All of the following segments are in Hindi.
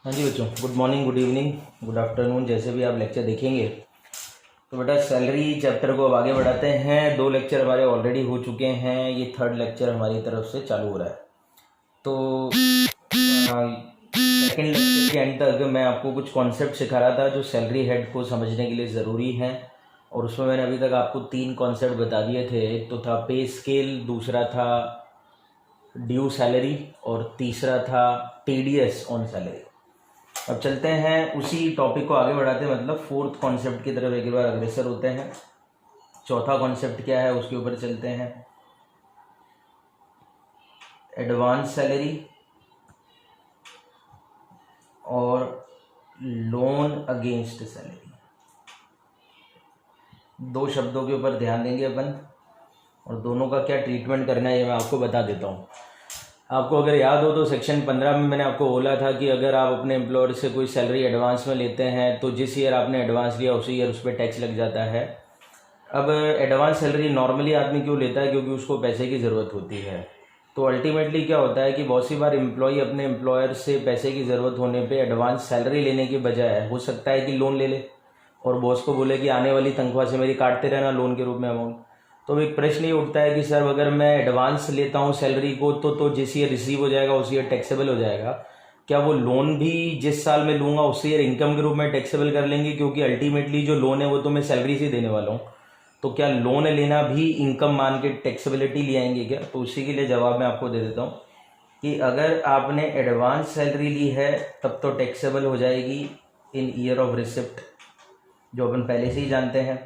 हाँ जी बच्चों, good morning, good evening, good afternoon, जैसे भी आप लेक्चर देखेंगे। तो बेटा सैलरी चैप्टर को अब आगे बढ़ाते हैं। 2 लेक्चर हमारे ऑलरेडी हो चुके हैं, ये 3rd लेक्चर हमारी तरफ से चालू हो रहा है। तो सेकेंड लेक्चर के एंड तक मैं आपको कुछ कॉन्सेप्ट सिखा रहा था जो सैलरी हेड को समझने के लिए ज़रूरी हैं, और उसमें मैंने अभी तक आपको 3 कॉन्सेप्ट बता दिए थे। एक तो था पे स्केल, दूसरा था ड्यू सैलरी, और तीसरा था टीडीएस ऑन सैलरी। अब चलते हैं उसी टॉपिक को आगे बढ़ाते हैं, मतलब 4th कॉन्सेप्ट की तरफ एक बार अग्रसर होते हैं। चौथा कॉन्सेप्ट क्या है उसके ऊपर चलते हैं। एडवांस सैलरी और लोन अगेंस्ट सैलरी, 2 शब्दों के ऊपर ध्यान देंगे अपन, और दोनों का क्या ट्रीटमेंट करना है ये मैं आपको बता देता हूँ। आपको अगर याद हो तो सेक्शन 15 में मैंने आपको बोला था कि अगर आप अपने एम्प्लॉयर से कोई सैलरी एडवांस में लेते हैं तो जिस ईयर आपने एडवांस लिया उसी ईयर उस पर टैक्स लग जाता है। अब एडवांस सैलरी नॉर्मली आदमी क्यों लेता है? क्योंकि उसको पैसे की ज़रूरत होती है। तो अल्टीमेटली क्या होता है कि बहुत सी बार एम्प्लॉई अपने एम्प्लॉयर से पैसे की ज़रूरत होने पे एडवांस सैलरी लेने के बजाय हो सकता है कि लोन ले ले, और बॉस को बोले कि आने वाली तनख्वाह से मेरी काटते रहना लोन के रूप में अमाउंट। तो एक प्रश्न ये उठता है कि सर अगर मैं एडवांस लेता हूँ सैलरी को तो जिस ईयर रिसीव हो जाएगा उसी ईयर टैक्सेबल हो जाएगा, क्या वो लोन भी जिस साल में लूँगा उसी ईयर इनकम के रूप में टैक्सेबल कर लेंगे? क्योंकि अल्टीमेटली जो लोन है वो तो मैं सैलरी से देने वाला हूँ, तो क्या लोन लेना भी इनकम मान के टैक्सेबिलिटी ले आएंगे क्या? तो उसी के लिए जवाब मैं आपको दे देता हूँ कि अगर आपने एडवांस सैलरी ली है तब तो टैक्सेबल हो जाएगी इन ईयर ऑफ रिसिप्ट, जो अपन पहले से ही जानते हैं।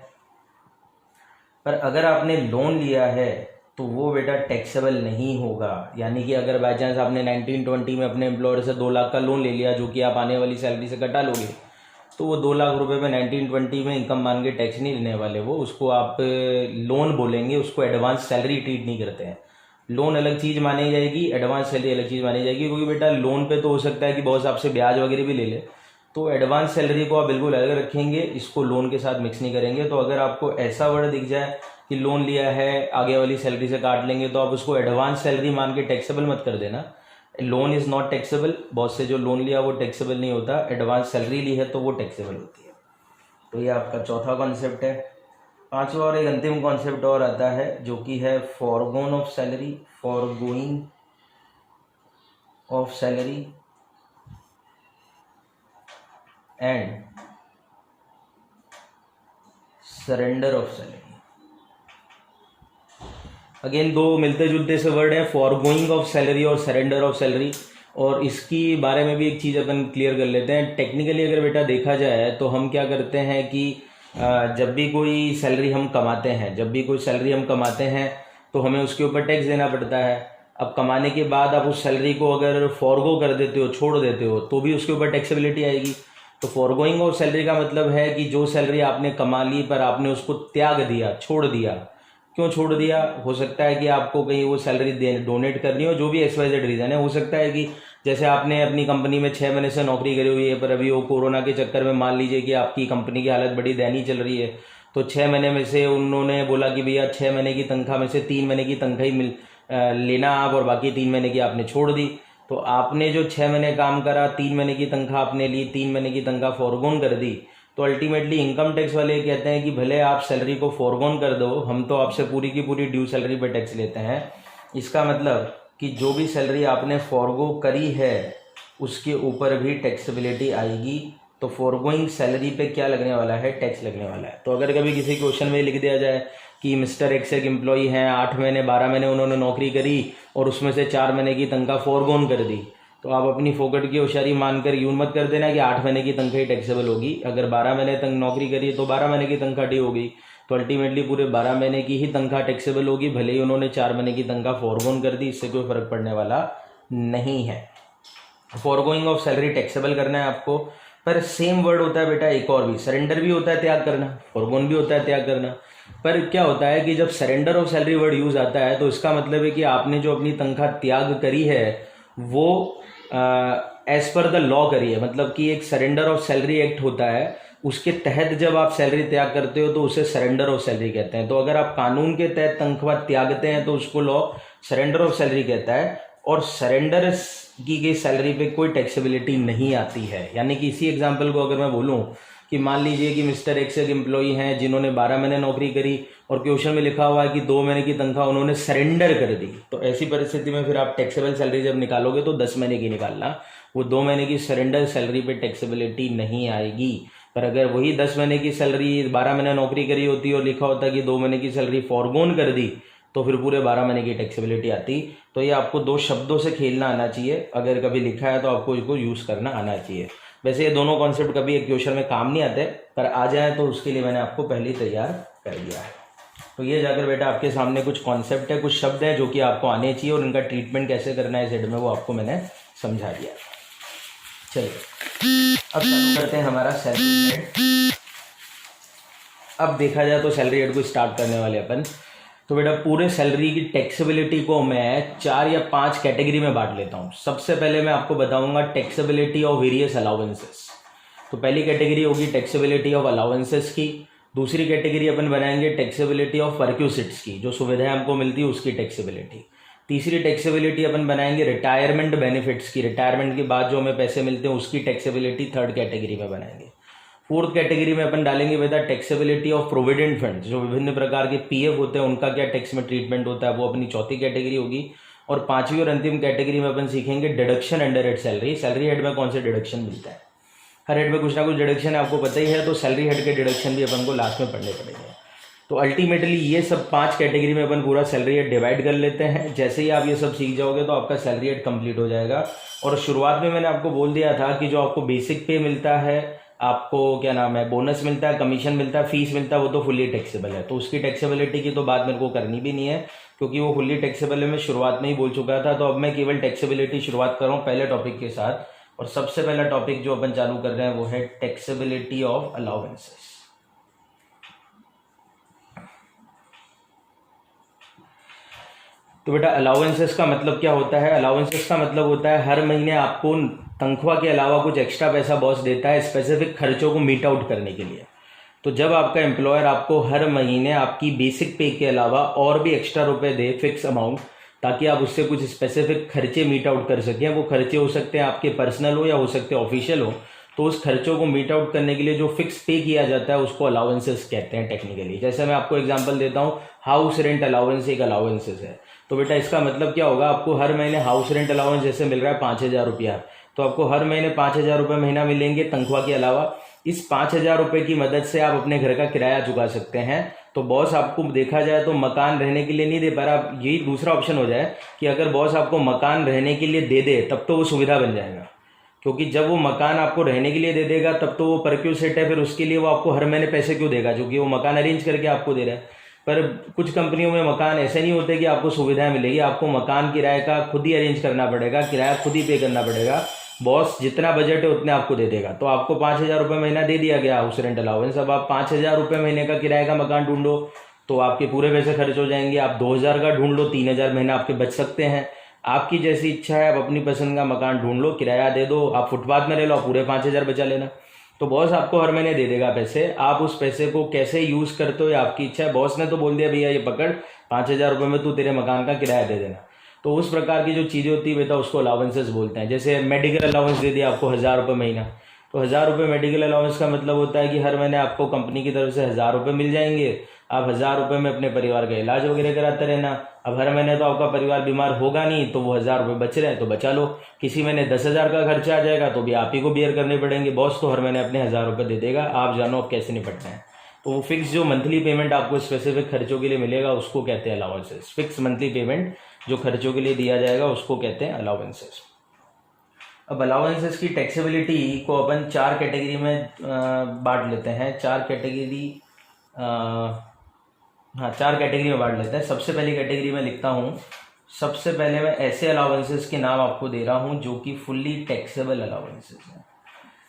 पर अगर आपने लोन लिया है तो वो बेटा टैक्सेबल नहीं होगा। यानी कि अगर बाई चांस आपने 1920 में अपने एम्प्लॉयर से 2 लाख का लोन ले लिया जो कि आप आने वाली सैलरी से कटा लोगे, तो वो 2 लाख रुपए में 1920 में इनकम मान के टैक्स नहीं लेने वाले, वो उसको आप लोन बोलेंगे, उसको एडवांस सैलरी ट्रीट नहीं करते हैं। लोन अलग चीज़ मानी जाएगी, एडवांस सैलरी अलग चीज़ मानी जाएगी। क्योंकि बेटा लोन पे तो हो सकता है कि बॉस आपसे ब्याज वगैरह भी ले ले, तो एडवांस सैलरी को आप बिल्कुल अलग रखेंगे, इसको लोन के साथ मिक्स नहीं करेंगे। तो अगर आपको ऐसा वर्ड दिख जाए कि लोन लिया है आगे वाली सैलरी से काट लेंगे, तो आप उसको एडवांस सैलरी मान के टैक्सेबल मत कर देना। Loan is not taxable, boss से जो लोन लिया वो टैक्सेबल नहीं होता, एडवांस सैलरी ली है तो वो टैक्सेबल होती है। तो ये आपका चौथा कॉन्सेप्ट है। 5वां और एक अंतिम कॉन्सेप्ट और आता है जो कि है forgone of salary, forgoing of salary and surrender of salary. Again 2 मिलते जुलते से वर्ड है, फॉरगोइंग ऑफ सैलरी और सरेंडर ऑफ सैलरी। और इसकी बारे में भी एक चीज़ अपन क्लियर कर लेते हैं। टेक्निकली अगर बेटा देखा जाए तो हम क्या करते हैं कि जब भी कोई सैलरी हम कमाते हैं तो हमें उसके ऊपर टैक्स देना पड़ता है। अब कमाने के बाद आप उस सैलरी को अगर फॉरगो कर देते हो, छोड़ देते हो, तो भी उसके ऊपर टैक्सेबिलिटी आएगी। तो फॉरगोइंग ऑफ सैलरी का मतलब है कि जो सैलरी आपने कमा ली पर आपने उसको त्याग दिया, छोड़ दिया। क्यों छोड़ दिया? हो सकता है कि आपको कहीं वो सैलरी डोनेट करनी हो, जो भी XYZ रीज़न है। हो सकता है कि जैसे आपने अपनी कंपनी में 6 महीने से नौकरी करी हुई है, पर अभी वो कोरोना के चक्कर में मान लीजिए कि आपकी कंपनी की हालत बड़ी दयनीय चल रही है, तो 6 महीने में से उन्होंने बोला कि भैया 6 महीने की तनख्वाह में से 3 महीने की तनख्वाह ही लेना आप, और बाकी 3 महीने की आपने छोड़ दी। तो आपने जो 6 महीने काम करा, 3 महीने की तनख्वाह आपने ली, 3 महीने की तनख्वाह फॉरगोन कर दी। तो अल्टीमेटली इनकम टैक्स वाले कहते हैं कि भले आप सैलरी को फॉरगोन कर दो, हम तो आपसे पूरी की पूरी ड्यू सैलरी पर टैक्स लेते हैं। इसका मतलब कि जो भी सैलरी आपने फॉरगो करी है उसके ऊपर भी टैक्सेबिलिटी आएगी। तो फॉरगोइंग सैलरी पे क्या लगने वाला है? टैक्स लगने वाला है। तो अगर कभी किसी क्वेश्चन में लिख दिया जाए कि मिस्टर एक्स एक एम्प्लॉई हैं, 8 महीने 12 महीने उन्होंने नौकरी करी और उसमें से 4 महीने की तनख्वाह फॉरगोन कर दी, तो आप अपनी फोकट की होशियारी मानकर यूं मत कर देना कि 8 महीने की तनख्वाह ही टैक्सेबल होगी। अगर 12 महीने तक नौकरी करी तो 12 महीने की तनख्वाह डी होगी, तो अल्टीमेटली पूरे 12 महीने की ही तनख्वाह टैक्सेबल होगी, भले ही उन्होंने 4 महीने की तनख्वाह फॉरगोन कर दी, इससे कोई फर्क पड़ने वाला नहीं है। फॉरगोइंग ऑफ सैलरी टैक्सेबल करना है आपको, पर सेम वर्ड होता है बेटा एक और भी, सरेंडर भी होता है त्याग करना, फॉरगोन भी होता है त्याग करना। पर क्या होता है कि जब surrender of salary word use आता है तो इसका मतलब है कि आपने जो अपनी तनख्वाह त्याग करी है वो एज पर द लॉ करी है। मतलब कि एक सरेंडर ऑफ सैलरी एक्ट होता है, उसके तहत जब आप सैलरी त्याग करते हो तो उसे सरेंडर ऑफ सैलरी कहते हैं। तो अगर आप कानून के तहत तनख्वाह त्यागते हैं तो उसको लॉ सरेंडर ऑफ सैलरी कहता है। और सरेंडर की गई सैलरी पे कोई टैक्सेबिलिटी नहीं आती है। यानी कि इसी एग्जांपल को अगर मैं बोलूं कि मान लीजिए कि मिस्टर एक्स एक एम्प्लॉई हैं जिन्होंने 12 महीने नौकरी करी और क्वेश्चन में लिखा हुआ है कि 2 महीने की तनख्वाह उन्होंने सरेंडर कर दी, तो ऐसी परिस्थिति में फिर आप टैक्सेबल सैलरी जब निकालोगे तो 10 महीने की निकालना, वो 2 महीने की सरेंडर सैलरी पे टैक्सेबिलिटी नहीं आएगी। पर अगर वही 10 महीने की सैलरी 12 महीने नौकरी करी होती और लिखा होता कि 2 महीने की सैलरी फॉरगोन कर दी, तो फिर पूरे 12 महीने की टैक्सेबिलिटी आती। तो ये आपको 2 शब्दों से खेलना आना चाहिए, अगर कभी लिखा है तो आपको इसको यूज़ करना आना चाहिए। वैसे ये दोनों कॉन्सेप्ट कभी एक क्वेश्चन में काम नहीं आते, पर आ जाए तो उसके लिए मैंने आपको पहले ही तैयार कर दिया है। तो ये जाकर बेटा आपके सामने कुछ कॉन्सेप्ट है, कुछ शब्द हैं जो कि आपको आने चाहिए और इनका ट्रीटमेंट कैसे करना है सेट में वो आपको मैंने समझा दिया। चलिए अब चालू करते हैं हमारा सैलरी हेड। अब देखा जाए तो सैलरी हेड को स्टार्ट करने वाले अपन, तो बेटा पूरे सैलरी की टैक्सेबिलिटी को मैं 4 या 5 कैटेगरी में बांट लेता हूँ। सबसे पहले मैं आपको बताऊंगा टैक्सेबिलिटी ऑफ वेरियस अलाउंसेस। तो पहली कैटेगरी होगी टैक्सेबिलिटी ऑफ अलाउंसेस की। दूसरी कैटेगरी अपन बनाएंगे टैक्सेबिलिटी ऑफ परक्यूसिट्स की, जो सुविधाएं हमको मिलती है उसकी टैक्सेबिलिटी। तीसरी टैक्सेबिलिटी अपन बनाएंगे रिटायरमेंट बेनिफिट्स की, रिटायरमेंट के बाद जो हमें पैसे मिलते हैं उसकी टैक्सेबिलिटी थर्ड कैटेगरी में बनाएंगे। फोर्थ कैटेगरी में अपन डालेंगे बेटा टैक्सेबिलिटी ऑफ प्रोविडेंट फंड, जो विभिन्न प्रकार के पीएफ होते हैं उनका क्या टैक्स में ट्रीटमेंट होता है, वो अपनी चौथी कैटेगरी होगी। और पांचवी और अंतिम कैटेगरी में अपन सीखेंगे deduction under head salary. Salary head में कौन से डिडक्शन मिलता है, हर हेड में कुछ ना कुछ डिडक्शन है, आपको पता ही है। तो सैलरी हेड के डिडक्शन भी अपन को लास्ट में पढ़ने पड़ेंगे। तो अल्टीमेटली ये सब 5 कैटेगरी में अपन पूरा सैलरी हेड डिवाइड कर लेते हैं। जैसे ही आप ये सब सीख जाओगे तो आपका सैलरी हेड कंप्लीट हो जाएगा। और शुरुआत में मैंने आपको बोल दिया था कि जो आपको बेसिक पे मिलता है, आपको क्या नाम है, बोनस मिलता है, कमीशन मिलता है, फीस मिलता है, वो तो फुल्ली टैक्सेबल है। तो उसकी टैक्सेबिलिटी की तो बात मेरे को करनी भी नहीं है, क्योंकि वो फुल्ली टैक्सेबल है, मैं शुरुआत में ही बोल चुका था। तो अब मैं केवल टैक्सेबिलिटी शुरुआत कर रहा हूँ पहले टॉपिक के साथ। और सबसे पहला टॉपिक जो अपन चालू कर रहे हैं वो है टैक्सेबिलिटी ऑफ अलाउंसेस। तो बेटा अलाउंसेस का मतलब क्या होता है? अलाउंसेस का मतलब होता है हर महीने आपको तनख्वाह के अलावा कुछ एक्स्ट्रा पैसा बॉस देता है स्पेसिफिक खर्चों को मीट आउट करने के लिए। तो जब आपका एम्प्लॉयर आपको हर महीने आपकी बेसिक पे के अलावा और भी एक्स्ट्रा रुपए दे, फिक्स अमाउंट, ताकि आप उससे कुछ स्पेसिफिक खर्चे मीट आउट कर सकें, वो खर्चे हो सकते हैं आपके पर्सनल हो या हो सकते हैं ऑफिशियल हो, तो उस खर्चों को मीट आउट करने के लिए जो फिक्स पे किया जाता है उसको अलाउंसेस कहते हैं टेक्निकली। जैसे मैं आपको एग्जांपल देता हूँ, हाउस रेंट अलाउंस एक अलाउंसेस है। तो बेटा इसका मतलब क्या होगा, आपको हर महीने हाउस रेंट अलाउंस जैसे मिल रहा है 5,000 रुपया, तो आपको हर महीने 5,000 रुपये महीना मिलेंगे तनख्वाह के अलावा। इस 5,000 रुपये की मदद से आप अपने घर का किराया चुका सकते हैं। तो बॉस आपको देखा जाए तो मकान रहने के लिए नहीं दे पा रहा, यही दूसरा ऑप्शन हो जाए कि अगर बॉस आपको मकान रहने के लिए दे दे तब तो वो सुविधा बन जाएगा, क्योंकि जब वो मकान आपको रहने के लिए दे देगा तब तो वो परक्यूसेट है, फिर उसके लिए वो आपको हर महीने पैसे क्यों देगा, क्योंकि वो मकान अरेंज करके आपको दे रहा है। पर कुछ कंपनियों में मकान ऐसे नहीं होते कि आपको सुविधाएं मिलेगी, आपको मकान किराए का खुद ही अरेंज करना पड़ेगा, किराया खुद ही पे करना पड़ेगा। बॉस जितना बजट है उतने आपको दे देगा। तो आपको 5,000 रुपये महीना दे दिया गया हाउस रेंट अलाउंस, अब आप 5,000 रुपये महीने का किराए का मकान ढूंढो तो आपके पूरे पैसे खर्च हो जाएंगे। आप 2,000 का ढूंढ लो, 3,000 महीना आपके बच सकते हैं। आपकी जैसी इच्छा है, आप अपनी पसंद का मकान ढूंढ लो, किराया दे दो, आप फुटपाथ में रह लो, पूरे 5,000 बचा लेना। तो बॉस आपको हर महीने दे देगा पैसे, आप उस पैसे को कैसे यूज करते हो ये आपकी इच्छा है। बॉस ने तो बोल दिया भैया ये पकड़ 5,000 रुपये में तू तेरे मकान का किराया दे देना। तो उस प्रकार की जो चीज़ें होती है बेटा उसको अलाउंसेस बोलते हैं। जैसे मेडिकल अलाउंस दे दिया आपको 1,000 रुपये महीना, तो 1,000 रुपये मेडिकल अलाउंस का मतलब होता है कि हर महीने आपको कंपनी की तरफ से 1,000 रुपये मिल जाएंगे। आप 1,000 रुपये में अपने परिवार का इलाज वगैरह कराते रहना। अब हर महीने तो आपका परिवार बीमार होगा नहीं, तो वो 1,000 रुपये बच रहे हैं तो बचा लो। किसी महीने 10,000 का खर्चा आ जाएगा तो भी आप ही को बियर करने पड़ेंगे, बॉस तो हर महीने अपने 1,000 रुपये दे देगा, आप जानो अब कैसे निपटना है। तो वो फिक्स जो मंथली पेमेंट आपको स्पेसिफिक खर्चों के लिए मिलेगा उसको कहते हैं अलाउंसेस। फिक्स मंथली पेमेंट जो खर्चों के लिए दिया जाएगा उसको कहते हैं अलाउंसेस। अब अलाउंसेस की टैक्सेबिलिटी को अपन 4 कैटेगरी में बांट लेते हैं। 4 कैटेगरी में बांट लेते हैं। सबसे पहली कैटेगरी में लिखता हूँ, सबसे पहले मैं ऐसे अलाउंसेस के नाम आपको दे रहा हूँ जो कि फुल्ली टैक्सेबल अलाउंसेस हैं।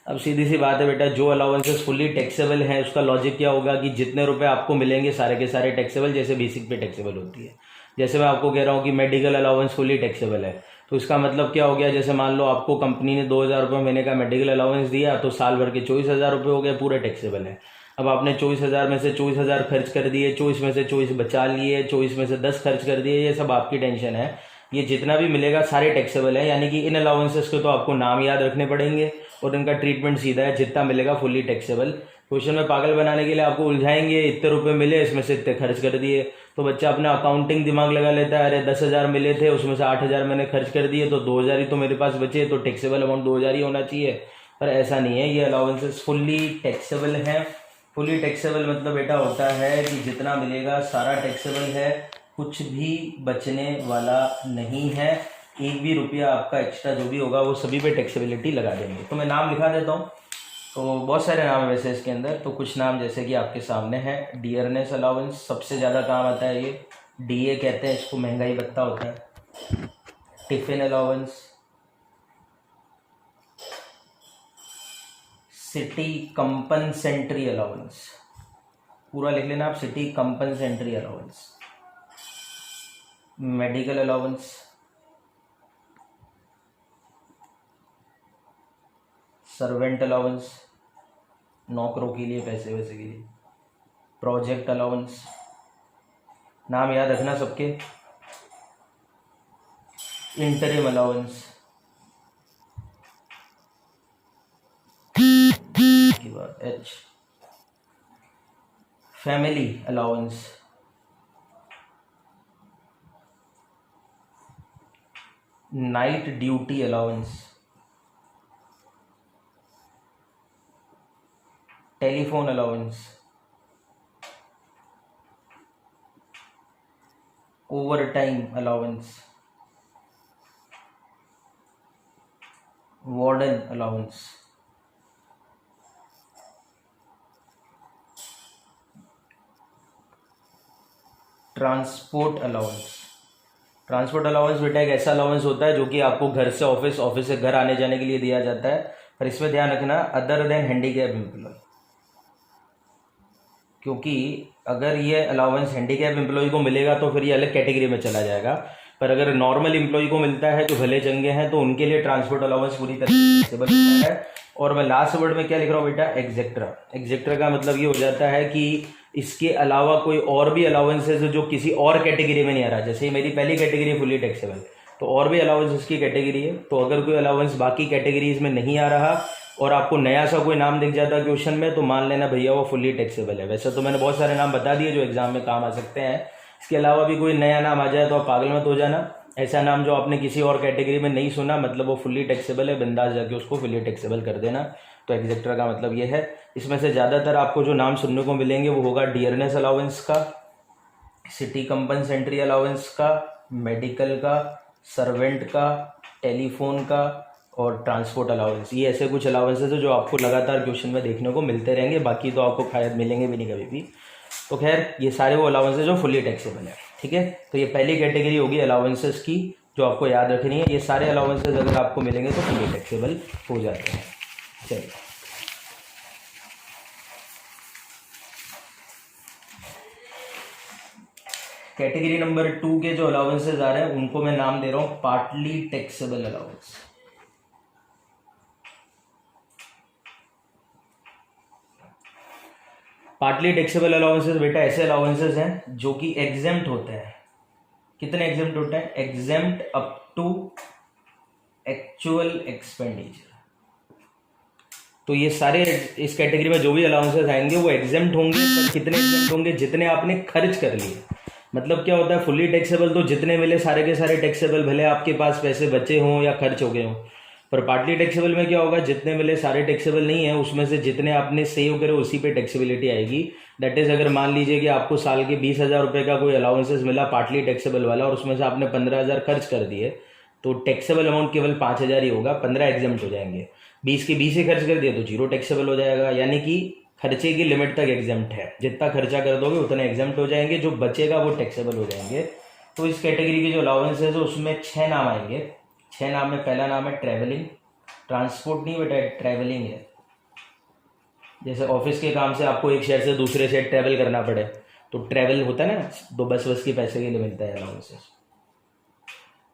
अब सीधी सी बात है बेटा, जो अलाउंसेस फुल्ली टैक्सेबल हैं उसका लॉजिक क्या होगा कि जितने रुपए आपको मिलेंगे सारे के सारे टैक्सेबल, जैसे बेसिक पे टैक्सेबल होती है। जैसे मैं आपको कह रहा हूँ कि मेडिकल अलाउंस फुल्ली टैक्सेबल है, तो इसका मतलब क्या हो गया, जैसे मान लो आपको कंपनी ने 2,000 रुपये महीने का मेडिकल अलाउंस दिया, तो साल भर के 24,000 रुपये हो गए, पूरे टैक्सेबल है। अब आपने 24,000 में से 24,000 खर्च कर दिए, 24 में से 24 बचा लिए, 24 में से 10 खर्च कर दिए, ये सब आपकी टेंशन है। ये जितना भी मिलेगा सारे टैक्सेबल है, यानी कि इन अलाउंसेस के तो आपको नाम याद रखने पड़ेंगे और इनका ट्रीटमेंट सीधा है, जितना मिलेगा फुल्ली टैक्सेबल। क्वेश्चन में पागल बनाने के लिए आपको उलझाएंगे, इतने रुपए मिले इसमें से इतने खर्च कर दिए, तो बच्चा अपना अकाउंटिंग दिमाग लगा लेता है, अरे 10,000 मिले थे उसमें से 8,000 मैंने खर्च कर दिए तो 2,000 ही तो मेरे पास बचे, तो टैक्सेबल अमाउंट 2,000 ही होना चाहिए। पर ऐसा नहीं है, ये अलाउंसेस फुल्ली टैक्सेबल है। फुली टैक्सेबल मतलब बेटा होता है कि जितना मिलेगा सारा टैक्सेबल है, कुछ भी बचने वाला नहीं है, एक भी रुपया आपका एक्स्ट्रा जो भी होगा वो सभी पे टैक्सेबिलिटी लगा देंगे। तो मैं नाम लिखा देता हूँ, तो बहुत सारे नाम है वैसे इसके अंदर, तो कुछ नाम जैसे कि आपके सामने है। डियरनेस अलाउंस सबसे ज़्यादा काम आता है, ये डीए कहते हैं इसको, महंगाई भत्ता होता है। Tiffin allowance, city compensatory allowance, पूरा लिख लेना आप, city compensatory allowance. Medical allowance, servant allowance, नौकरों के लिए पैसे वैसे के लिए। प्रोजेक्ट अलाउंस, नाम याद रखना सबके। Interim allowance, H. Family allowance, night duty allowance, telephone allowance, over time allowance, warden allowance, transport allowance. Transport allowance बेटा एक ऐसा अलाउंस होता है जो कि आपको घर से ऑफिस, ऑफिस से घर आने जाने के लिए दिया जाता है, पर इसमें ध्यान रखना अदर देन हैंडीकैप एम्प्लॉय, क्योंकि अगर ये अलाउंस हैंडीकैप एम्प्लॉय को मिलेगा तो फिर ये अलग कैटेगरी में चला जाएगा, पर अगर नॉर्मल एम्प्लॉय को मिलता है जो भले चंगे हैं तो उनके लिए ट्रांसपोर्ट अलाउंस पूरी तरह से एक्सेसिबल होता है। और मैं लास्ट वर्ड में क्या लिख रहा हूँ बेटा, एग्जेक्ट्रा। एग्जेक्ट्रा का मतलब ये हो जाता है कि इसके अलावा कोई और भी अलाउंसेस जो किसी और कैटेगरी में नहीं आ रहा, जैसे मेरी पहली कैटेगरी फुली टैक्सेबल, तो और भी अलाउंस इसकी कैटेगरी है, तो अगर कोई अलाउंस बाकी कैटेगरीज में नहीं आ रहा और आपको नया सा कोई नाम दिख जाता है क्वेश्चन में, तो मान लेना भैया वो फुली टैक्सेबल है। वैसे तो मैंने बहुत सारे नाम बता दिए जो एग्जाम में काम आ सकते हैं, इसके अलावा भी कोई नया नाम आ जाए तो आप पागल मत हो जाना। ऐसा नाम जो आपने किसी और कैटेगरी में नहीं सुना, मतलब वो फुली टैक्सेबल है, बिंदास जाके उसको फुली टैक्सेबल कर देना। तो एग्जेक्ट्रा का मतलब ये है। इसमें से ज़्यादातर आपको जो नाम सुनने को मिलेंगे वो होगा डियरनेस अलाउंस का, सिटी कंपनसेंट्री अलाउंस का, मेडिकल का, सर्वेंट का, टेलीफोन का और ट्रांसपोर्ट अलाउंस। ये ऐसे कुछ अलाउंसेस है जो आपको लगातार क्वेश्चन में देखने को मिलते रहेंगे, बाकी तो आपको शायद मिलेंगे भी नहीं कभी भी। तो खैर ये सारे वो अलाउंसेस जो फुली टैक्सेबल है, ठीक है। तो ये पहली कैटेगरी होगी अलाउंसेस की जो आपको याद रखनी है। ये सारे अलाउंसेस अगर आपको मिलेंगे तो फुली टैक्सेबल हो जाते हैं। चलिए कैटेगरी नंबर 2 के जो अलाउंसेस आ रहे हैं उनको मैं नाम दे रहा हूं partly taxable allowance. Partly taxable allowances बेटा ऐसे अलाउंसेस हैं जो कि एग्जेम्प्ट होते हैं। कितने एग्जेम्प्ट होते हैं? Exempt up to actual expenditure. तो ये सारे इस कैटेगरी में जो भी अलाउंसेस आएंगे वो एग्जेम्प्ट होंगे, पर कितने एग्जेम्प्ट होंगे? जितने आपने खर्च कर लिए। मतलब क्या होता है, फुली टैक्सेबल तो जितने मिले सारे के सारे टैक्सेबल, भले आपके पास पैसे बचे हों या खर्च हो गए हों। पर पार्टली टैक्सेबल में क्या होगा, जितने मिले सारे टैक्सेबल नहीं है, उसमें से जितने आपने सेव करे उसी पे टैक्सेबिलिटी आएगी। दैट इज, अगर मान लीजिए कि आपको साल के 20,000 रुपये का कोई अलाउंसेस मिला पार्टली टैक्सेबल वाला और उसमें से आपने 15,000 खर्च कर दिए, तो टैक्सेबल अमाउंट केवल 5,000 ही होगा, 15 एग्जेम्प्ट हो जाएंगे। 20 के 20 ही खर्च कर दिए तो 0 टैक्सेबल हो जाएगा। यानी कि खर्चे की लिमिट तक एग्जेम्प्ट है, जितना खर्चा कर दोगे उतने एग्जेम्प्ट हो जाएंगे, जो बचेगा वो टैक्सेबल हो जाएंगे। तो इस कैटेगरी की जो अलाउंस है उसमें 6 नाम आएंगे। 6 नाम में पहला नाम है ट्रैवलिंग। ट्रांसपोर्ट नहीं बेटा, ट्रैवलिंग है। जैसे ऑफिस के काम से आपको एक शहर से दूसरे शहर ट्रैवल करना पड़े तो ट्रैवल होता है ना, 2 बस के पैसे के लिए मिलता है अलाउंसेस।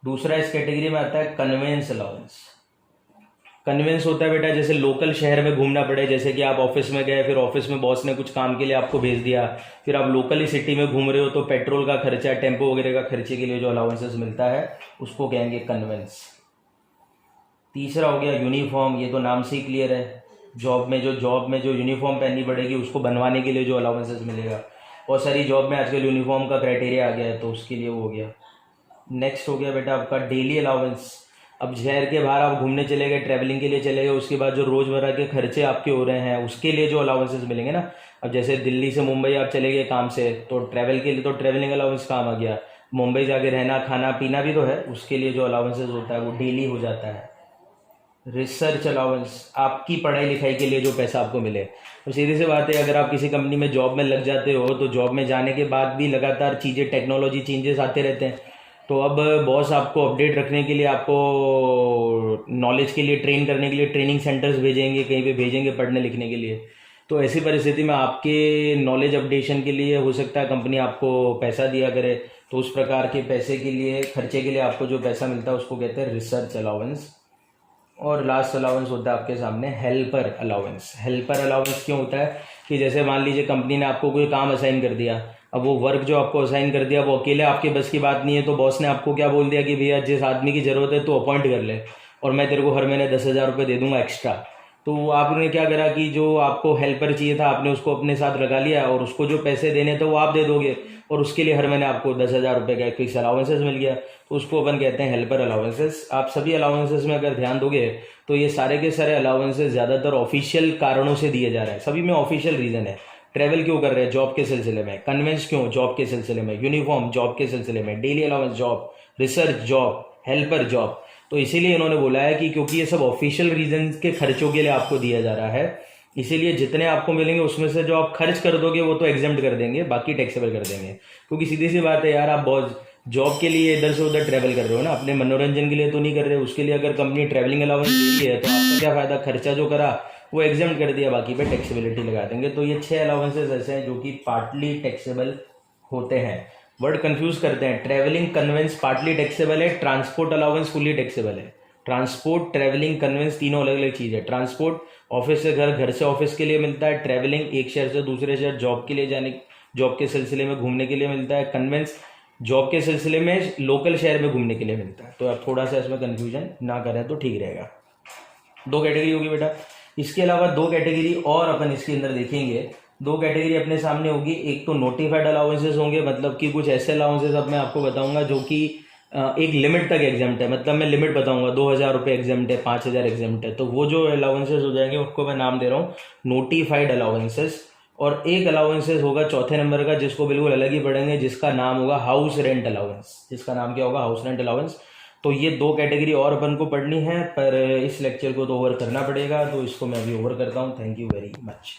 दूसरा इस कैटेगरी में आता है कन्वेंस अलाउंस। कन्वेंस होता है बेटा जैसे लोकल शहर में घूमना पड़े, जैसे कि आप ऑफिस में गए, फिर ऑफिस में बॉस ने कुछ काम के लिए आपको भेज दिया, फिर आप लोकली सिटी में घूम रहे हो, तो पेट्रोल का खर्चा, टेम्पो वगैरह का खर्चे के लिए जो अलाउंसेस मिलता है उसको कहेंगे कन्वेंस। तीसरा हो गया यूनिफॉर्म, ये तो नाम से ही क्लियर है, जॉब में जो यूनिफॉर्म पहननी पड़ेगी उसको बनवाने के लिए जो अलाउंसेस मिलेगा। बहुत सारी जॉब में आजकल यूनिफॉर्म का क्राइटेरिया आ गया है, तो उसके लिए वो हो गया। नेक्स्ट हो गया बेटा आपका डेली अलाउंस। अब शहर के बाहर आप घूमने चले गए, ट्रैवलिंग के लिए चले गए, उसके बाद जो रोज़मर्रा के खर्चे आपके हो रहे हैं उसके लिए जो अलाउंसेस मिलेंगे ना, अब जैसे दिल्ली से मुंबई आप चले गए काम से, तो ट्रैवल के लिए तो ट्रैवलिंग अलाउंस काम आ गया, मुंबई जाके रहना खाना पीना भी तो है, उसके लिए जो अलाउंसेस होता है वो डेली हो जाता है। रिसर्च अलाउंस, आपकी पढ़ाई लिखाई के लिए जो पैसा आपको मिले। तो सीधी सी बात है, अगर आप किसी कंपनी में जॉब में लग जाते हो तो जॉब में जाने के बाद भी लगातार चीज़ें, टेक्नोलॉजी चेंजेस आते रहते हैं, तो अब बॉस आपको अपडेट रखने के लिए, आपको नॉलेज के लिए ट्रेन करने के लिए ट्रेनिंग सेंटर्स भेजेंगे, कहीं पे भेजेंगे पढ़ने लिखने के लिए। तो ऐसी परिस्थिति में आपके नॉलेज अपडेशन के लिए हो सकता है कंपनी आपको पैसा दिया करे, तो उस प्रकार के पैसे के लिए, खर्चे के लिए आपको जो पैसा मिलता है उसको कहते हैं रिसर्च अलाउंस। और लास्ट अलाउंस होता है आपके सामने हेल्पर अलाउंस। हेल्पर अलाउंस क्यों होता है कि जैसे मान लीजिए कंपनी ने आपको कोई काम असाइन कर दिया, अब वो वर्क जो आपको असाइन कर दिया वो अकेले आपके बस की बात नहीं है, तो बॉस ने आपको क्या बोल दिया कि भैया जिस आदमी की ज़रूरत है तो अपॉइंट कर ले और मैं तेरे को हर महीने 10,000 रुपये दे दूंगा एक्स्ट्रा। तो आपने क्या करा कि जो आपको हेल्पर चाहिए था आपने उसको अपने साथ लगा लिया, और उसको जो पैसे देने थे वो आप दे दोगे, और उसके लिए हर महीने आपको 10,000 रुपये का फिक्स अलाउंसेस मिल गया, तो उसको अपन कहते हैं हेल्पर अलाउंसेस। आप सभी अलाउंसेस में अगर ध्यान दोगे तो ये सारे के सारे अलाउंसेस ज़्यादातर ऑफिशियल कारणों से दिए जा रहे हैं, सभी में ऑफिशियल रीज़न है। ट्रैवल क्यों कर रहे हैं? जॉब के सिलसिले में। कन्वेंस क्यों? जॉब के सिलसिले में। यूनिफॉर्म जॉब के सिलसिले में। Daily allowance job, research job, helper job. तो इसीलिए इन्होंने बोला है कि क्योंकि ये सब ऑफिशियल रीजन के खर्चों के लिए आपको दिया जा रहा है, इसीलिए जितने आपको मिलेंगे उसमें से जो आप खर्च कर दोगे वो तो एग्जेम्प्ट कर देंगे, बाकी टैक्सेबल कर देंगे। क्योंकि सीधी सी बात है यार, आप बहुत जॉब के लिए इधर से उधर ट्रैवल कर रहे हो ना, अपने मनोरंजन के लिए तो नहीं कर रहे हो। उसके लिए अगर कंपनी ट्रैवलिंग अलाउंस दे रही है तो आपका क्या फायदा? खर्चा जो करा वो एग्जाम कर दिया, बाकी पे टैक्सेबिलिटी लगा देंगे। तो ये 6 अलाउंसेस ऐसे हैं जो कि पार्टली टैक्सेबल होते हैं। वर्ड कंफ्यूज करते हैं। ट्रैवलिंग कन्वेंस पार्टली टैक्सेबल है, ट्रांसपोर्ट अलाउंस फुली टैक्सेबल है। ट्रांसपोर्ट, ट्रैवलिंग, कन्वेंस तीनों अलग अलग चीज़ है। ट्रांसपोर्ट ऑफिस से घर, घर से ऑफिस के लिए मिलता है। ट्रैवलिंग एक शहर से दूसरे शहर जॉब के लिए जाने, जॉब के सिलसिले में घूमने के लिए मिलता है। कन्वेंस जॉब के सिलसिले में लोकल शहर में घूमने के लिए मिलता है। तो आप थोड़ा सा इसमें कन्फ्यूजन ना करें तो ठीक रहेगा। 2 कैटेगरी होगी बेटा। इसके अलावा 2 कैटेगरी और अपन इसके अंदर देखेंगे। 2 कैटेगरी अपने सामने होगी। एक तो नोटिफाइड अलाउंसेस होंगे, मतलब कि कुछ ऐसे अलाउंसेस अब मैं आपको बताऊंगा जो कि एक लिमिट तक एग्जाम्प्ट है, मतलब मैं लिमिट बताऊंगा 2,000 रुपये एग्जाम्प्ट है, 5,000 एग्जाम्प्ट है। तो वो जो अलाउंसेस हो जाएंगे उसको मैं नाम दे रहा हूँ नोटिफाइड अलाउंसेस। और एक अलाउंसेस होगा चौथे नंबर का जिसको बिल्कुल अलग ही पढ़ेंगे, जिसका नाम होगा हाउस रेंट अलाउंस। जिसका नाम क्या होगा? House rent allowance. तो ये 2 कैटेगरी और अपन को पढ़नी है, पर इस लेक्चर को तो ओवर करना पड़ेगा, तो इसको मैं अभी ओवर करता हूँ। Thank you very much.